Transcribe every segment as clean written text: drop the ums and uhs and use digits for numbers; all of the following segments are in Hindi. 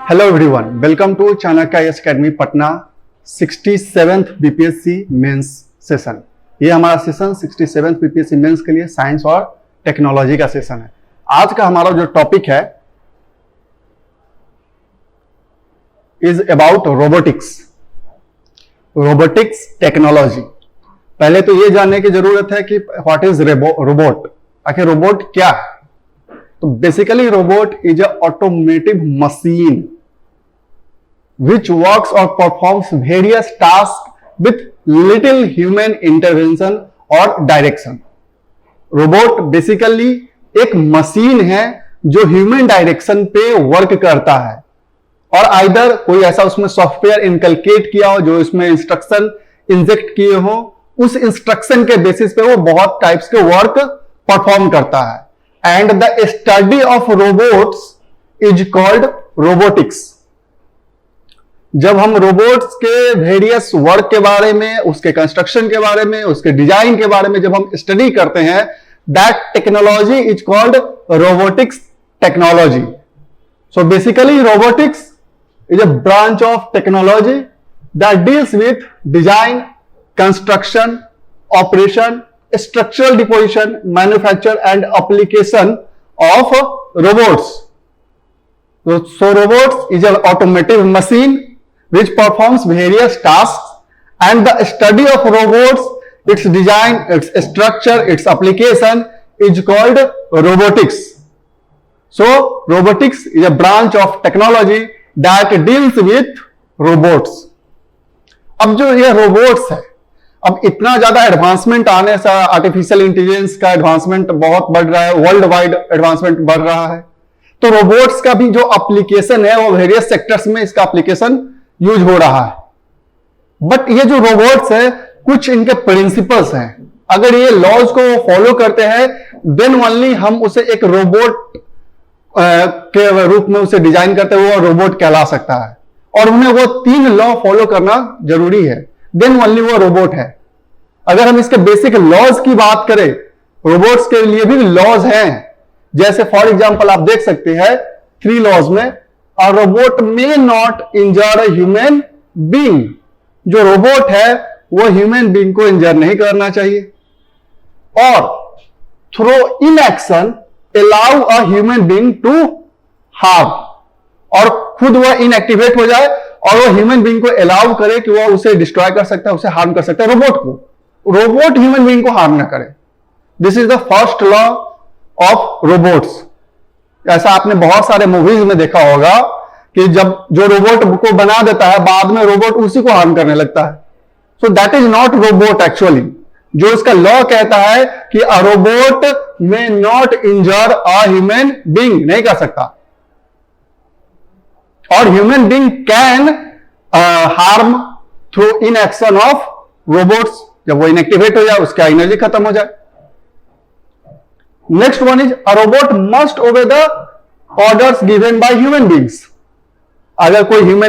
Hello everyone, welcome to Chanakya IAS academy Patna 67th BPSC mains session. ये हमारा सेशन 67th बीपीएससी मेंस के लिए साइंस और टेक्नोलॉजी का सेशन है। आज का हमारा जो टॉपिक है इज अबाउट रोबोटिक्स टेक्नोलॉजी। पहले तो ये जानने की जरूरत है कि व्हाट इज रोबोट, आखिर रोबोट क्या है। तो basically robot is a automotive machine which works or performs various tasks with little human intervention or direction। Robot basically एक मशीन है जो ह्यूमन डायरेक्शन पे वर्क करता है, और आइदर कोई ऐसा उसमें सॉफ्टवेयर इनकलकेट किया हो जो इसमें इंस्ट्रक्शन इंजेक्ट किए हो, उस इंस्ट्रक्शन के बेसिस पे वो बहुत टाइप्स के वर्क परफॉर्म करता है। And the study of robots is called robotics. जब हम रोबोट्स के वेरियस वर्क के बारे में, उसके कंस्ट्रक्शन के बारे में, उसके डिजाइन के बारे में जब हम स्टडी करते हैं, that technology is called robotics technology. So basically robotics is a branch of technology that deals with design, construction, operation, structural deposition, manufacture and application of robots. So robots is an automative machine which performs various tasks, and the study of robots, its design, its structure, its application is called robotics. So robotics is a branch of technology that deals with robots. अब जो ये robots है, अब इतना ज्यादा एडवांसमेंट आने से, आर्टिफिशियल इंटेलिजेंस का एडवांसमेंट बहुत बढ़ रहा है, वर्ल्ड वाइड एडवांसमेंट बढ़ रहा है, तो रोबोट्स का भी जो एप्लीकेशन है वो वेरियस सेक्टर्स में इसका एप्लीकेशन यूज हो रहा है। बट ये जो रोबोट्स है, कुछ इनके प्रिंसिपल्स हैं। अगर ये लॉज को फॉलो करते हैं देन ओनली हम उसे एक रोबोट के रूप में उसे डिजाइन करते हुए वो रोबोट कहला सकता है, और उन्हें वो 3 लॉ फॉलो करना जरूरी है, देन ओनली वो रोबोट है। अगर हम इसके बेसिक लॉज की बात करें, रोबोट्स के लिए भी लॉज हैं। जैसे फॉर एग्जांपल आप देख सकते हैं 3 लॉज में, a robot may not injure a human being. जो रोबोट है वो ह्यूमन बीइंग को इंजर नहीं करना चाहिए, और through inaction allow a human being to harm, और खुद वह इनएक्टिवेट हो जाए और वो ह्यूमन बीइंग को अलाउ करे कि वह उसे डिस्ट्रॉय कर सकता है, उसे हार्म कर सकता है। रोबोट ह्यूमन बीइंग को हार्म ना करे। This is the first law of robots. ऐसा आपने बहुत सारे मूवीज में देखा होगा कि जब जो रोबोट को बना देता है, बाद में रोबोट उसी को हार्म करने लगता है। So that is not robot actually. जो इसका लॉ कहता है कि a robot may not injure a human being, नहीं कर सकता, और human being can harm through inaction of robots. जब वो इनएक्टिवेट हो जाए, उसका एनर्जी खत्म हो जाए। Next one is a robot must obey the orders given by human beings. अगर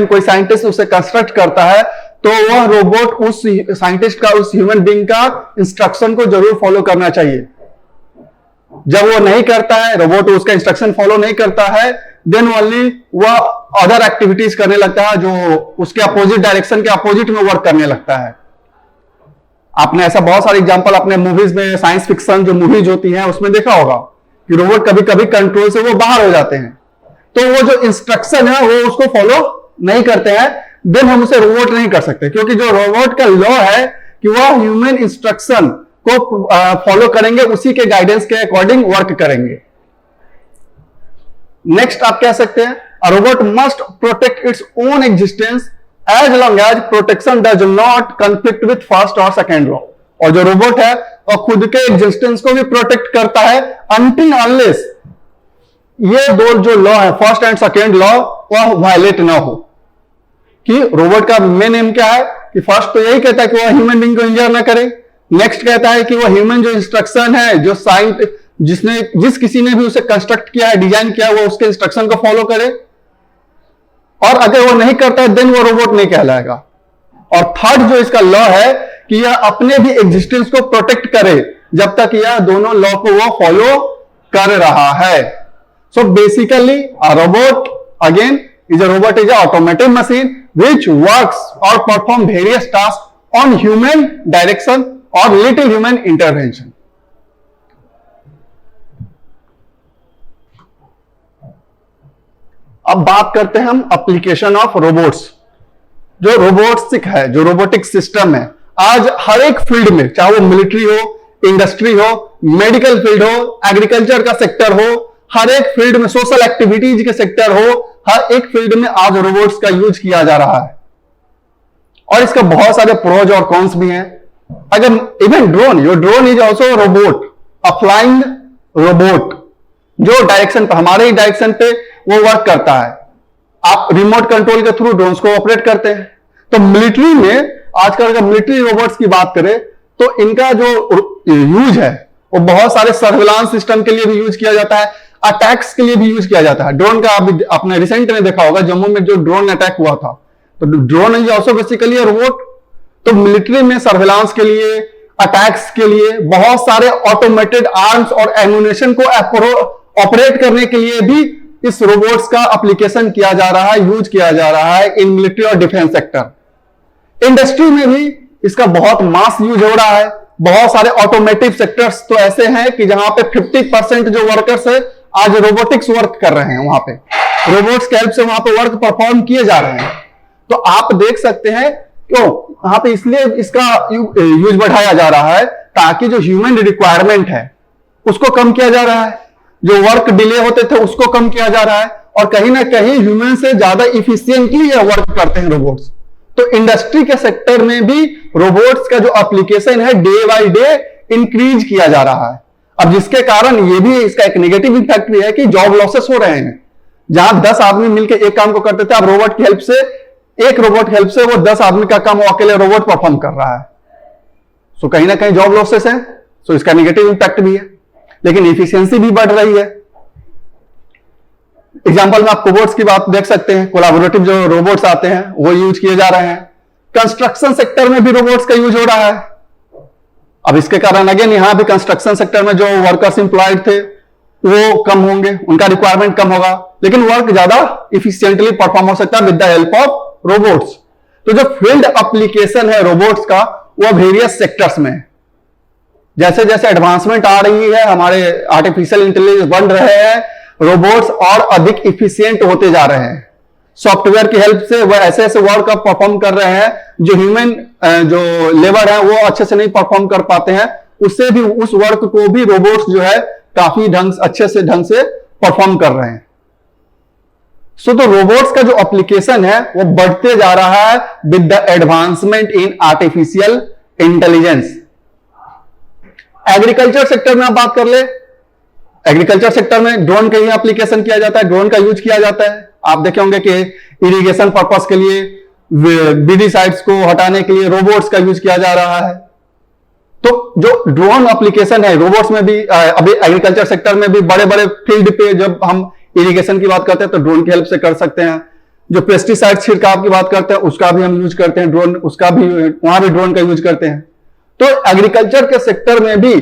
कोई साइंटिस्ट उसे कंस्ट्रक्ट करता है तो वह रोबोट उस साइंटिस्ट का, उस ह्यूमन बीइंग का इंस्ट्रक्शन को जरूर फॉलो करना चाहिए। जब वो नहीं करता है, रोबोट उसका इंस्ट्रक्शन फॉलो नहीं करता है, देन ओनली वह अदर एक्टिविटीज करने लगता है जो उसके अपोजिट डायरेक्शन के अपोजिट में वर्क करने लगता है। आपने ऐसा बहुत सारे एग्जांपल अपने मूवीज में, साइंस फिक्शन जो मूवीज होती हैं उसमें देखा होगा कि रोबोट कभी कभी कंट्रोल से वो बाहर हो जाते हैं, तो वो जो इंस्ट्रक्शन है वो उसको फॉलो नहीं करते हैं, देन हम उसे रोबोट नहीं कर सकते, क्योंकि जो रोबोट का लॉ है कि वह ह्यूमन इंस्ट्रक्शन को फॉलो करेंगे, उसी के गाइडेंस के अकॉर्डिंग वर्क करेंगे। नेक्स्ट आप कह सकते हैं a robot must protect its own existence as long as protection does not conflict with first or second law। और जो रोबोट है वो खुद के एग्जिस्टेंस को भी प्रोटेक्ट करता है until unless ये दो जो लॉ है, फर्स्ट एंड सेकेंड लॉ, वह वायलेट ना हो। कि रोबोट का मेन एम क्या है कि फर्स्ट तो यही कहता है कि वह ह्यूमन बीइंग को इंजर ना करे, नेक्स्ट कहता है कि वह ह्यूमन जो इंस्ट्रक्शन है, जो जिस किसी ने भी उसे कंस्ट्रक्ट किया है, डिजाइन किया है, वो उसके इंस्ट्रक्शन को फॉलो करे, और अगर वो नहीं करता है देन वो रोबोट नहीं कहलाएगा। और थर्ड जो इसका लॉ है कि यह अपने भी एग्जिस्टेंस को प्रोटेक्ट करे जब तक यह दोनों लॉ को वो फॉलो कर रहा है। So basically a robot again is a robot is a automated machine which works or perform various tasks on human direction or little human intervention. अब बात करते हैं हम एप्लीकेशन ऑफ रोबोट्स। जो रोबोटिक है, जो रोबोटिक सिस्टम है, आज हर एक फील्ड में, चाहे वो मिलिट्री हो, इंडस्ट्री हो, मेडिकल फील्ड हो, एग्रीकल्चर का सेक्टर हो, हर एक फील्ड में, सोशल एक्टिविटीज के सेक्टर हो, हर एक फील्ड में आज रोबोट्स का यूज किया जा रहा है। और इसका बहुत सारे प्रोज और कॉन्स भी हैं। अगर even drone, your drone is also robot, a flying robot, जो डायरेक्शन पे, हमारे ही डायरेक्शन पे वो वर्क करता है। आप रिमोट कंट्रोल के थ्रू ड्रोन्स को ऑपरेट करते हैं। तो मिलिट्री में आजकल अगर मिलिट्री रोबोट्स की बात करें तो इनका जो यूज है वो बहुत सारे सर्विलांस सिस्टम के लिए भी यूज किया जाता है, अटैक्स के लिए भी यूज किया जाता है। ड्रोन का अभी आपने रिसेंट में देखा होगा, जम्मू में जो ड्रोन अटैक हुआ था, तो drone is also basically robot. तो मिलिट्री में सर्विलांस के लिए, अटैक्स के लिए, बहुत सारे ऑटोमेटेड आर्म्स और एम्यूनेशन को ऑपरेट करने के लिए भी इस रोबोट्स का एप्लीकेशन किया जा रहा है, यूज किया जा रहा है इन मिलिट्री और डिफेंस सेक्टर। इंडस्ट्री में भी इसका बहुत मास यूज हो रहा है। बहुत सारे ऑटोमेटिव सेक्टर्स तो ऐसे हैं कि जहां पे 50% जो वर्कर्स है आज रोबोटिक्स वर्क कर रहे हैं, वहां पे रोबोट्स के हेल्प से वहां पे वर्क परफॉर्म किए जा रहे हैं। तो आप देख सकते हैं क्यों वहां पे इसलिए इसका यूज बढ़ाया जा रहा है ताकि जो ह्यूमन रिक्वायरमेंट है उसको कम किया जा रहा है, जो वर्क डिले होते थे उसको कम किया जा रहा है, और कहीं ना कहीं ह्यूमन से ज्यादा इफिशियंटली ये वर्क करते हैं रोबोट्स। तो इंडस्ट्री के सेक्टर में भी रोबोट्स का जो एप्लीकेशन है डे बाय डे इंक्रीज किया जा रहा है। अब जिसके कारण ये भी इसका एक नेगेटिव इंपैक्ट भी है कि जॉब लॉसेस हो रहे हैं। जहां 10 आदमी मिलकर एक काम को करते थे, अब रोबोट की हेल्प से, एक रोबोट की हेल्प से वो 10 आदमी का काम वो अकेले रोबोट परफॉर्म कर रहा है। सो कहीं ना कहीं जॉब लॉसेस है, सो इसका नेगेटिव इंपैक्ट भी है, लेकिन इफिशियंसी भी बढ़ रही है। एग्जाम्पल में आप कोबोट्स की बात देख सकते हैं, कोलैबोरेटिव जो रोबोट्स आते हैं वो यूज किए जा रहे हैं। कंस्ट्रक्शन सेक्टर में भी रोबोट्स का यूज हो रहा है। अब इसके कारण अगेन यहां भी कंस्ट्रक्शन सेक्टर में जो वर्कर्स इंप्लॉयड थे वो कम होंगे, उनका रिक्वायरमेंट कम होगा, लेकिन वर्क ज्यादा इफिशियंटली परफॉर्म हो सकता है with the help of robots. तो जो फील्ड एप्लीकेशन है रोबोट्स का वो वेरियस सेक्टर्स में है। जैसे जैसे एडवांसमेंट आ रही है, हमारे आर्टिफिशियल इंटेलिजेंस बढ़ रहे हैं, रोबोट्स और अधिक इफिशियंट होते जा रहे हैं। सॉफ्टवेयर की हेल्प से वह ऐसे ऐसे वर्क परफॉर्म कर रहे हैं जो ह्यूमन जो लेबर है वो अच्छे से नहीं परफॉर्म कर पाते हैं, उससे भी उस वर्क को भी रोबोट्स जो है काफी अच्छे से ढंग से परफॉर्म कर रहे हैं। सो तो रोबोट्स का जो एप्लीकेशन है वो बढ़ते जा रहा है with the advancement in artificial intelligence. Agriculture sector में आप बात कर ले, एग्रीकल्चर सेक्टर में ड्रोन का ही एप्लीकेशन किया जाता है, ड्रोन का यूज किया जाता है। आप देखे होंगे कि इरिगेशन पर्पस के लिए, वीडीसाइड्स को हटाने के लिए रोबोट्स का यूज किया जा रहा है। तो जो ड्रोन एप्लीकेशन है रोबोट्स में भी, अभी एग्रीकल्चर सेक्टर में भी बड़े बड़े फील्ड पे जब हम इरिगेशन की बात करते हैं तो ड्रोन की हेल्प से कर सकते हैं। जो पेस्टिसाइड छिड़काव की बात करते हैं उसका भी हम यूज करते हैं ड्रोन, उसका भी वहां भी ड्रोन का यूज करते हैं। तो एग्रीकल्चर के सेक्टर में भी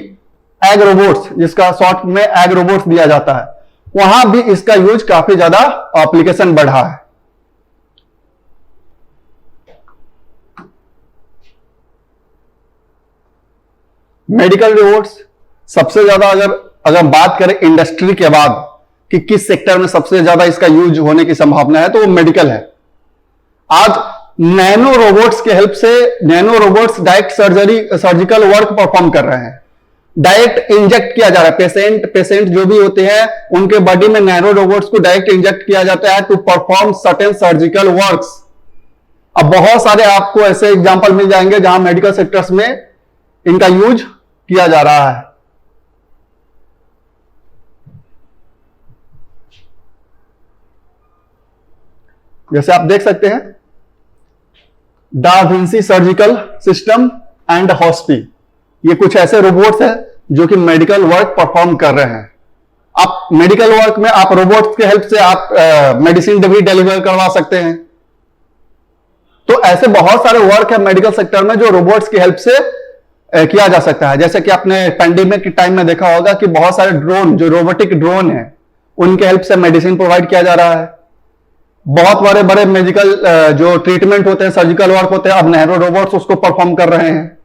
एग रोबोट्स, जिसका शॉर्ट में एग रोबोट्स दिया जाता है, वहां भी इसका यूज काफी ज्यादा एप्लीकेशन बढ़ा है। मेडिकल रोबोट्स सबसे ज्यादा, अगर बात करें इंडस्ट्री के बाद कि किस सेक्टर में सबसे ज्यादा इसका यूज होने की संभावना है तो वो मेडिकल है। आज नैनो रोबोट्स के हेल्प से, nano robots direct surgical work perform कर रहे हैं। डायरेक्ट इंजेक्ट किया जा रहा है, पेशेंट जो भी होते हैं उनके बॉडी में नैनो रोबोट्स को डायरेक्ट इंजेक्ट किया जाता है to perform certain surgical works. अब बहुत सारे आपको ऐसे एग्जांपल मिल जाएंगे जहां मेडिकल सेक्टर्स में इनका यूज किया जा रहा है। जैसे आप देख सकते हैं da Vinci surgical system and हॉस्पी, ये कुछ ऐसे रोबोट्स हैं जो कि मेडिकल वर्क परफॉर्म कर रहे हैं। आप मेडिकल वर्क में आप रोबोट्स के हेल्प से आप मेडिसिन भी डिलीवर करवा सकते हैं। तो ऐसे बहुत सारे वर्क है मेडिकल सेक्टर में जो रोबोट्स की हेल्प से किया जा सकता है। जैसे कि आपने पेंडेमिक के टाइम में देखा होगा कि बहुत सारे ड्रोन, जो रोबोटिक ड्रोन है, उनके हेल्प से मेडिसिन प्रोवाइड किया जा रहा है। बहुत बड़े बड़े मेडिकल जो ट्रीटमेंट होते हैं, सर्जिकल वर्क होते हैं, अब नैनो रोबोट्स उसको परफॉर्म कर रहे हैं।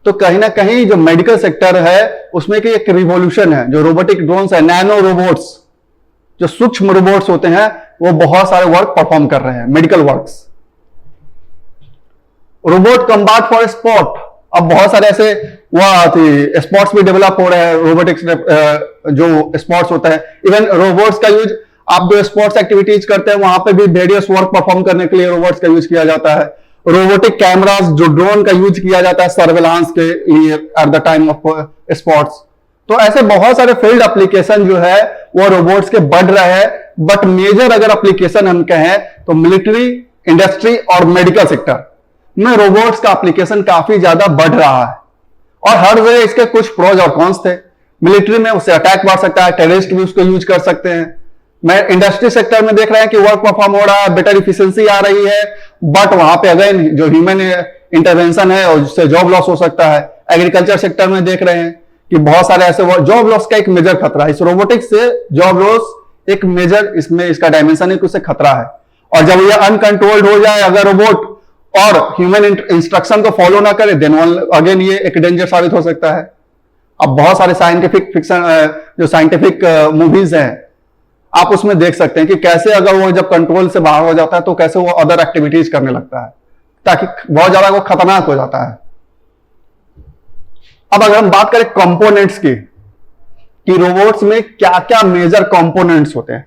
तो कहीं ना कहीं जो मेडिकल सेक्टर है उसमें की एक रिवॉल्यूशन है। जो रोबोटिक ड्रोन्स है, नैनो रोबोट्स, जो सूक्ष्म रोबोट्स होते हैं, वो बहुत सारे वर्क परफॉर्म कर रहे हैं, medical works. Robot कम्बाट for sport, अब बहुत सारे ऐसे स्पोर्ट्स भी डेवलप हो रहे हैं, रोबोटिक्स जो स्पोर्ट्स होता है। इवन रोबोट्स का यूज आप जो स्पोर्ट्स एक्टिविटीज करते हैं वहां पे भी वेरियस वर्क परफॉर्म करने के लिए रोबोट्स का यूज किया जाता है। रोबोटिक कैमरास, जो ड्रोन का यूज किया जाता है सर्वेलांस के लिए at the time of sports. तो ऐसे बहुत सारे फील्ड एप्लीकेशन जो है वो रोबोट्स के बढ़ रहे हैं। बट मेजर अगर एप्लीकेशन हम कहें तो मिलिट्री, इंडस्ट्री और मेडिकल सेक्टर में रोबोट्स का एप्लीकेशन काफी ज्यादा बढ़ रहा है। और हर जगह इसके कुछ प्रोज और कॉन्स थे। मिलिट्री में उससे अटैक बढ़ सकता है, टेररिस्ट भी उसको यूज कर सकते हैं। मैं इंडस्ट्री सेक्टर में देख रहे हैं कि वर्क परफॉर्म हो रहा है, बेटर इफिशिएंसी आ रही है, बट वहां पे अगेन जो ह्यूमन इंटरवेंशन है और उससे जॉब लॉस हो सकता है। एग्रीकल्चर सेक्टर में देख रहे हैं कि बहुत सारे ऐसे जॉब लॉस का एक मेजर खतरा है। इस रोबोटिक्स से जॉब लॉस एक मेजर इसमें इसका डायमेंशन है कि उससे खतरा है। और जब ये अनकंट्रोल्ड हो जाए अगर रोबोट और ह्यूमन इंस्ट्रक्शन को फॉलो ना करे, देन अगेन ये एक डेंजर साबित हो सकता है। अब बहुत सारे साइंटिफिक फिक्शन, जो साइंटिफिक मूवीज हैं, आप उसमें देख सकते हैं कि कैसे अगर वो जब कंट्रोल से बाहर हो जाता है तो कैसे वो अदर एक्टिविटीज करने लगता है, ताकि बहुत ज्यादा वो खतरनाक हो जाता है। अब अगर हम बात करें कंपोनेंट्स की, कि रोबोट्स में क्या क्या मेजर कंपोनेंट्स होते हैं,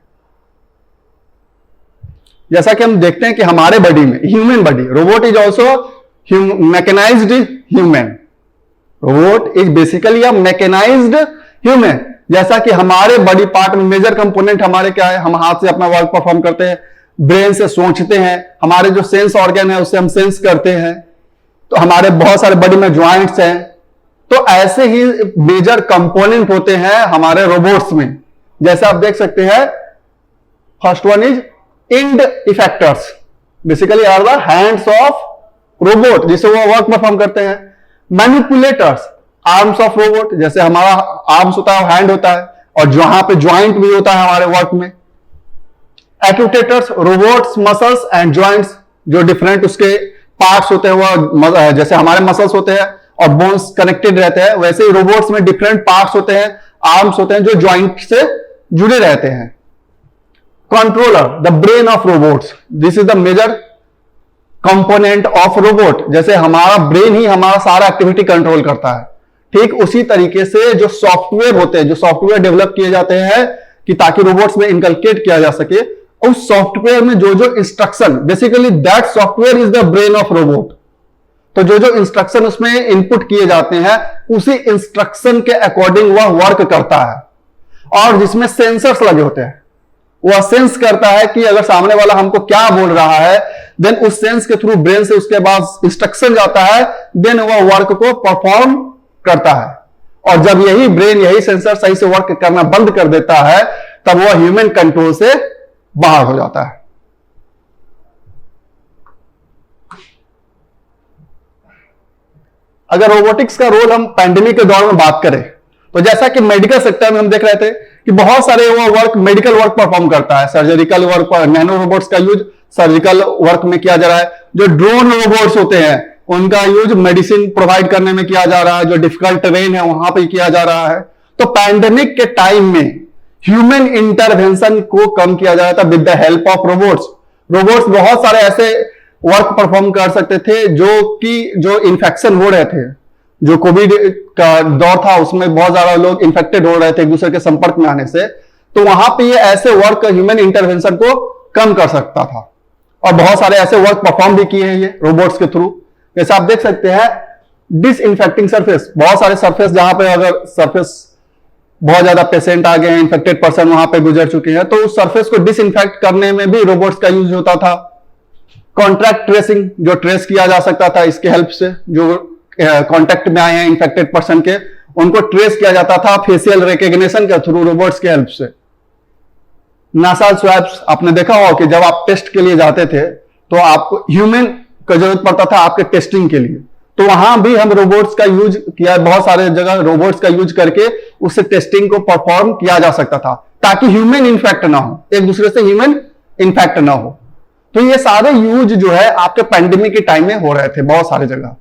जैसा कि हम देखते हैं कि हमारे बॉडी में, human body, robot is also mechanised human. Robot is basically a mechanised human. जैसा कि हमारे बॉडी पार्ट में मेजर कंपोनेंट हमारे क्या है, हम हाथ से अपना वर्क परफॉर्म करते हैं, ब्रेन से सोचते हैं, हमारे जो सेंस ऑर्गन है उससे हम सेंस करते हैं, तो हमारे बहुत सारे बॉडी में ज्वाइंट्स हैं। तो ऐसे ही मेजर कंपोनेंट होते हैं हमारे रोबोट्स में। जैसे आप देख सकते हैं, first one is end effectors, basically are the hands of robot, जिससे वो वर्क परफॉर्म करते हैं। मैनिपुलेटर्स, आर्म्स ऑफ रोबोट, जैसे हमारा आर्म्स होता है, हैंड होता है, और जहां पे ज्वाइंट भी होता है हमारे वर्क में। एक्यूटेटर्स, रोबोट्स मसल्स एंड ज्वाइंट्स, जो डिफरेंट उसके पार्ट्स होते हैं, वो जैसे हमारे मसल्स होते हैं और बोन्स कनेक्टेड रहते हैं, वैसे ही रोबोट्स में डिफरेंट पार्ट्स होते हैं, आर्म्स होते हैं जो ज्वाइंट से जुड़े रहते हैं। Controller, the brain of robots, this is the major component of robot. जैसे हमारा ब्रेन ही हमारा सारा एक्टिविटी कंट्रोल करता है, ठीक उसी तरीके से जो सॉफ्टवेयर होते हैं, जो सॉफ्टवेयर डेवलप किए जाते हैं कि ताकि रोबोट्स में इनकलकेट किया जा सके, उस सॉफ्टवेयर में जो जो instruction, basically that software is the brain of robot. तो जो जो इंस्ट्रक्शन उसमें इनपुट किए जाते हैं, उसी इंस्ट्रक्शन के अकॉर्डिंग वह वर्क करता है। और जिसमें सेंसर्स लगे होते हैं, वह सेंस करता है कि अगर सामने वाला हमको क्या बोल रहा है, देन उस सेंस के थ्रू ब्रेन से उसके बाद इंस्ट्रक्शन जाता है, देन वह वर्क को परफॉर्म करता है। और जब यही ब्रेन, यही सेंसर सही से वर्क करना बंद कर देता है, तब वह ह्यूमन कंट्रोल से बाहर हो जाता है। अगर रोबोटिक्स का रोल हम पैंडेमिक के दौर में बात करें, तो जैसा कि मेडिकल सेक्टर में हम देख रहे थे कि बहुत सारे वो वर्क, मेडिकल वर्क परफॉर्म करता है, सर्जिकल वर्क पर नैनो रोबोट्स का यूज सर्जिकल वर्क में किया जा रहा है। जो ड्रोन रोबोट्स होते हैं उनका यूज मेडिसिन प्रोवाइड करने में किया जा रहा है, जो डिफिकल्ट टेरेन है वहां पर किया जा रहा है। तो पैंडेमिक के टाइम में ह्यूमन इंटरवेंशन को कम किया जा रहा था with the help of robots. Robots बहुत सारे ऐसे वर्क परफॉर्म कर सकते थे जो इन्फेक्शन हो रहे थे, जो कोविड का दौर था उसमें बहुत ज्यादा लोग इन्फेक्टेड हो रहे थे एक दूसरे के संपर्क में आने से, तो वहां पे ये ऐसे वर्क ह्यूमन इंटरवेंशन को कम कर सकता था। और बहुत सारे ऐसे वर्क परफॉर्म भी किए हैं ये रोबोट्स के थ्रू। जैसे आप देख सकते हैं, डिसइंफेक्टिंग सरफेस, बहुत सारे सरफेस जहां पे अगर सरफेस बहुत ज्यादा पेशेंट आ गए हैं, इन्फेक्टेड पर्सन वहां पे गुजर चुके हैं, तो उस सरफेस को डिसइंफेक्ट करने में भी रोबोट्स का यूज होता था। कॉन्ट्रैक्ट ट्रेसिंग, जो ट्रेस किया जा सकता था इसके हेल्प से, जो कॉन्टेक्ट में आए हैं इन्फेक्टेड पर्सन के, उनको ट्रेस किया जाता था फेशियल रिकॉग्निशन के थ्रू रोबोट्स के हेल्प से। नासाल स्वैप्स, आपने देखा होगा कि जब आप टेस्ट के लिए जाते थे तो आपको ह्यूमन का जरूरत पड़ता था आपके टेस्टिंग के लिए, तो वहां भी हम रोबोट्स का यूज किया, बहुत सारे जगह रोबोट्स का यूज करके उससे टेस्टिंग को परफॉर्म किया जा सकता था, ताकि ह्यूमन इन्फेक्ट ना हो, एक दूसरे से ह्यूमन इन्फेक्ट ना हो। तो ये सारे यूज जो है आपके पैंडेमिक के टाइम में हो रहे थे बहुत सारी जगह,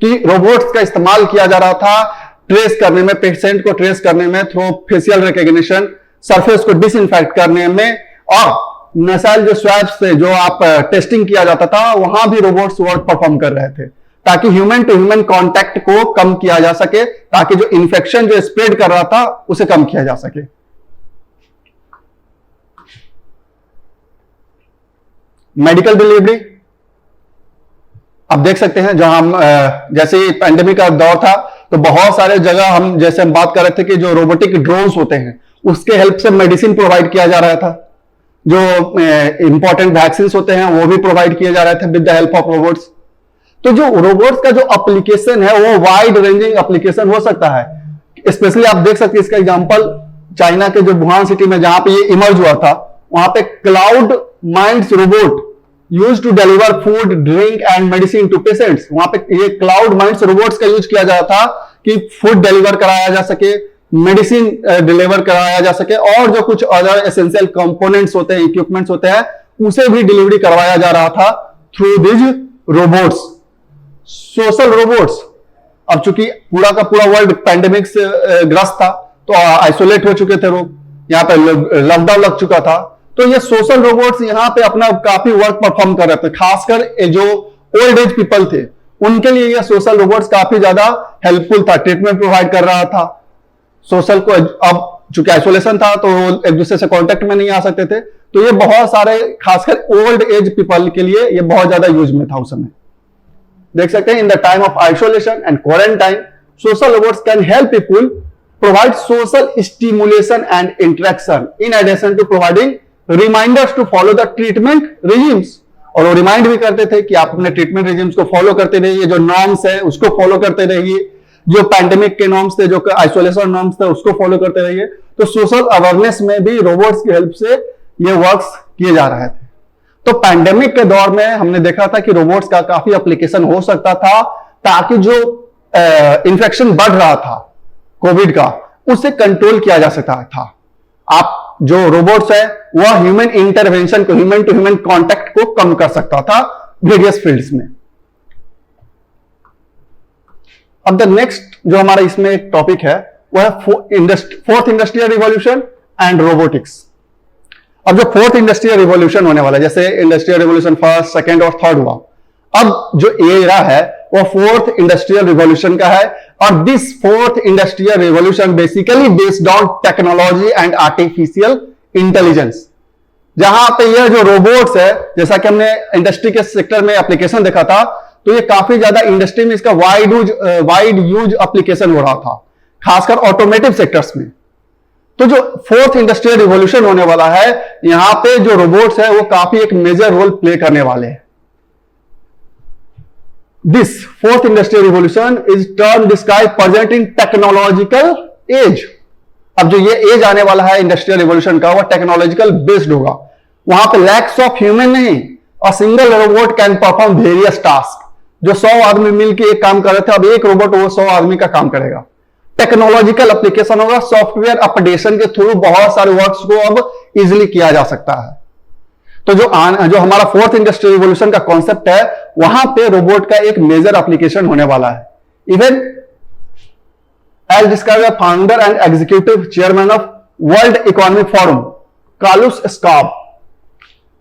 कि रोबोट्स का इस्तेमाल किया जा रहा था ट्रेस करने में, पेशेंट को ट्रेस करने में थ्रू फेशियल रिकॉग्निशन, सरफेस को डिसइंफेक्ट करने में, और नसाइल जो स्वैब से जो आप टेस्टिंग किया जाता था वहां भी रोबोट्स वर्क परफॉर्म कर रहे थे, ताकि ह्यूमन टू ह्यूमन कांटेक्ट को कम किया जा सके, ताकि जो इन्फेक्शन जो स्प्रेड कर रहा था उसे कम किया जा सके। मेडिकल डिलीवरी आप देख सकते हैं, जहां हम जैसे पैंडेमिक का दौर था तो बहुत सारे जगह हम जैसे हम बात कर रहे थे कि जो रोबोटिक ड्रोन्स होते हैं उसके हेल्प से मेडिसिन प्रोवाइड किया जा रहा था, जो इंपॉर्टेंट वैक्सीन होते हैं वो भी प्रोवाइड किए जा रहे थे with the help of robots. तो जो रोबोट्स का जो एप्लीकेशन है वो वाइड रेंजिंग एप्लीकेशन हो सकता है। स्पेशली आप देख सकते हैं इसका एग्जांपल चाइना के जो वुहान सिटी में जहां पे ये इमर्ज हुआ था, वहां पे cloud minds robot use to deliver food, drink and medicine to patients. वहां पे ये क्लाउड माइंड्स रोबोट्स का यूज किया जा रहा था कि फूड डिलीवर कराया जा सके, मेडिसिन डिलीवर कराया जा सके, और जो कुछ अदर एसेंशियल कंपोनेंट्स होते हैं, इक्विपमेंट्स होते हैं, उसे भी डिलीवरी करवाया जा रहा था through these robots, social robots. अब चूंकि पूरा का पूरा वर्ल्ड पैंडेमिक से ग्रस्त था तो आइसोलेट हो चुके थे लोग, यहाँ पे लॉकडाउन लग चुका था, तो ये सोशल रोबोट्स यहाँ पे अपना काफी वर्क परफॉर्म कर रहे थे। खासकर जो ओल्ड एज पीपल थे उनके लिए ये सोशल रोबोट्स काफी ज्यादा हेल्पफुल था, ट्रीटमेंट प्रोवाइड कर रहा था। सोशल को अब चूंकि आइसोलेशन था तो एक दूसरे से कांटेक्ट में नहीं आ सकते थे, तो ये बहुत सारे खासकर ओल्ड एज पीपल के लिए ये बहुत ज्यादा यूज में था उस समय। देख सकते हैं in the time of isolation and quarantine social robots can help people provide social stimulation and interaction in addition to providing reminders to follow the treatment regimes. और वो रिमाइंड भी करते थे कि आप अपने ट्रीटमेंट रिजिम्स को फॉलो करते रहिए, जो नॉर्म्स है उसको फॉलो करते रहिए, जो पैंडेमिक के नॉर्म्स थे, जो आइसोलेशन नॉर्म्स थे उसको फॉलो करते रहिए। तो सोशल अवेयरनेस में भी रोबोट्स की हेल्प से ये वर्क्स किए जा रहे थे। तो पैंडेमिक के दौर में हमने देखा था कि रोबोट्स का काफी एप्लीकेशन हो सकता था, ताकि जो इंफेक्शन बढ़ रहा था कोविड का उसे कंट्रोल किया जा सकता था। आप जो रोबोट्स है वह ह्यूमन इंटरवेंशन को, ह्यूमन टू ह्यूमन कांटेक्ट को कम कर सकता था वेरियस फील्ड्स में। अब द नेक्स्ट जो हमारा इसमें एक टॉपिक है वह है fourth industrial revolution and robotics. अब जो फोर्थ इंडस्ट्रियल रिवॉल्यूशन होने वाला है, जैसे इंडस्ट्रियल रिवॉल्यूशन फर्स्ट, सेकेंड और थर्ड हुआ, अब जो एरा है वो फोर्थ इंडस्ट्रियल रिवॉल्यूशन का है। और this fourth industrial revolution basically based on technology and artificial intelligence. जहां पे यह जो रोबोट्स है, जैसा कि हमने इंडस्ट्री के सेक्टर में एप्लीकेशन देखा था, तो ये काफी ज्यादा इंडस्ट्री में इसका वाइड यूज एप्लीकेशन हो रहा था, खासकर ऑटोमेटिव सेक्टर्स में। तो जो फोर्थ इंडस्ट्रियल रिवॉल्यूशन होने वाला है, यहां पे जो रोबोट्स है वो काफी एक मेजर रोल प्ले करने वाले हैं। This fourth industrial revolution is term described present in technological age। अब जो ये एज आने वाला है इंडस्ट्रियल रिवॉल्यूशन का, वो टेक्नोलॉजिकल बेस्ड होगा। वहां पे लैक्स ऑफ ह्यूमन नहीं, और single robot can perform various task. जो 100 आदमी मिलकर एक काम कर रहे थे, अब एक रोबोट वो 100 आदमी का काम करेगा। टेक्नोलॉजिकल एप्लीकेशन होगा, सॉफ्टवेयर अपडेशन के थ्रू बहुत सारे वर्क्स को अब इजिली किया जा सकता है। तो जो हमारा फोर्थ इंडस्ट्रियल रिवॉल्यूशन का कॉन्सेप्ट है, वहां पे रोबोट का एक मेजर एप्लीकेशन होने वाला है। Even as described by founder and executive chairman of World Economic Forum Carlos Schwab,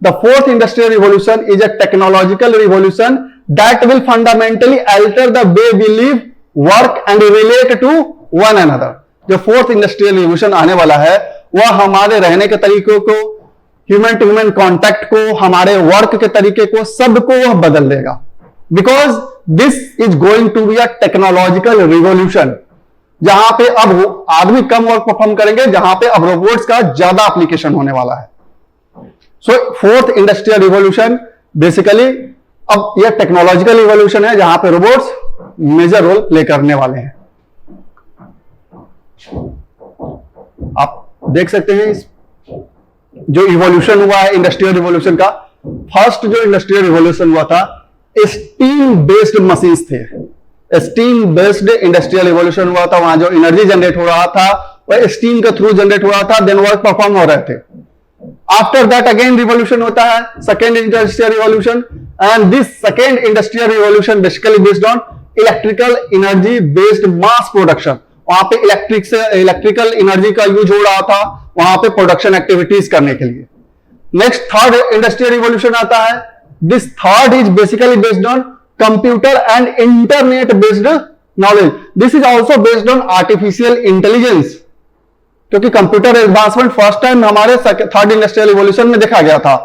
the fourth industrial revolution is a technological revolution that will fundamentally alter the way we live, work and relate to one another. जो फोर्थ इंडस्ट्रियल रिवॉल्यूशन आने वाला है वह हमारे रहने के तरीकों को, ह्यूमन टू ह्यूमन कॉन्टैक्ट को, हमारे वर्क के तरीके को, सबको वह बदल देगा। Because this is going to be a technological revolution, जहां पे अब आदमी कम वर्क परफॉर्म करेंगे, जहां पे अब रोबोट्स का ज्यादा एप्लीकेशन होने वाला है। सो फोर्थ इंडस्ट्रियल रिवॉल्यूशन बेसिकली अब यह टेक्नोलॉजिकल रिवॉल्यूशन है, जहां पे रोबोट्स मेजर रोल प्ले करने वाले हैं। आप देख सकते हैं जो इवोल्यूशन हुआ है इंडस्ट्रियल रिवॉल्यूशन का, फर्स्ट जो इंडस्ट्रियल रिवॉल्यूशन हुआ था स्टीम बेस्ड मशीन्स थे। स्टीम बेस्ड इंडस्ट्रियल रिवॉल्यूशन हुआ था, वहां जो एनर्जी जनरेट हो रहा था वह स्टीम के थ्रू जनरेट हो रहा था, देन वर्क परफॉर्म हो रहे थे। आफ्टर दैट अगेन रिवॉल्यूशन होता है, second industrial revolution, and this second industrial revolution basically based on electrical energy based mass production. वहां पे इलेक्ट्रिकल एनर्जी का यूज हो रहा था वहां पे प्रोडक्शन एक्टिविटीज करने के लिए। नेक्स्ट थर्ड इंडस्ट्रियल रिवॉल्यूशन आता है। This third is basically based on computer and internet based knowledge. This is also based on artificial intelligence, क्योंकि कंप्यूटर एडवांसमेंट फर्स्ट टाइम हमारे थर्ड इंडस्ट्रियल रिवॉल्यूशन में देखा गया था।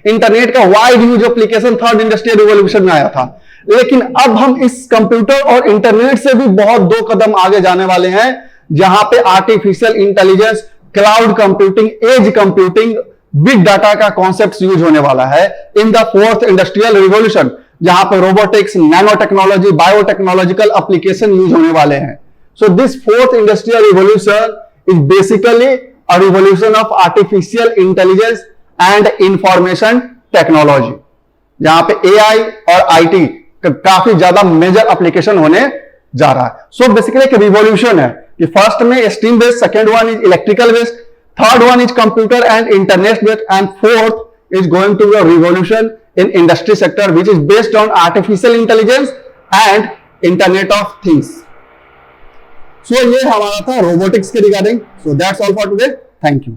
इंटरनेट का wide use application third industrial revolution में आया था। लेकिन अब हम इस कंप्यूटर और इंटरनेट से भी बहुत 2 कदम आगे जाने वाले हैं, जहां पे artificial intelligence, cloud computing, edge computing, big data का कॉन्सेप्ट यूज होने वाला है in the fourth industrial revolution, जहां पे robotics, nano technology, biotechnological application use होने वाले हैं। So this fourth industrial revolution is basically a revolution of artificial intelligence and information technology, जहां पे AI और IT काफी ज्यादा मेजर एप्लीकेशन होने जा रहा है। सो बेसिकली एक रिवॉल्यूशन है कि फर्स्ट में steam based, second one is electrical based, third one is computer and internet based, and fourth is going to be a revolution in industry sector which is based on artificial intelligence and internet of things. So ये हमारा था रोबोटिक्स के regarding. So that's all for today, thank you.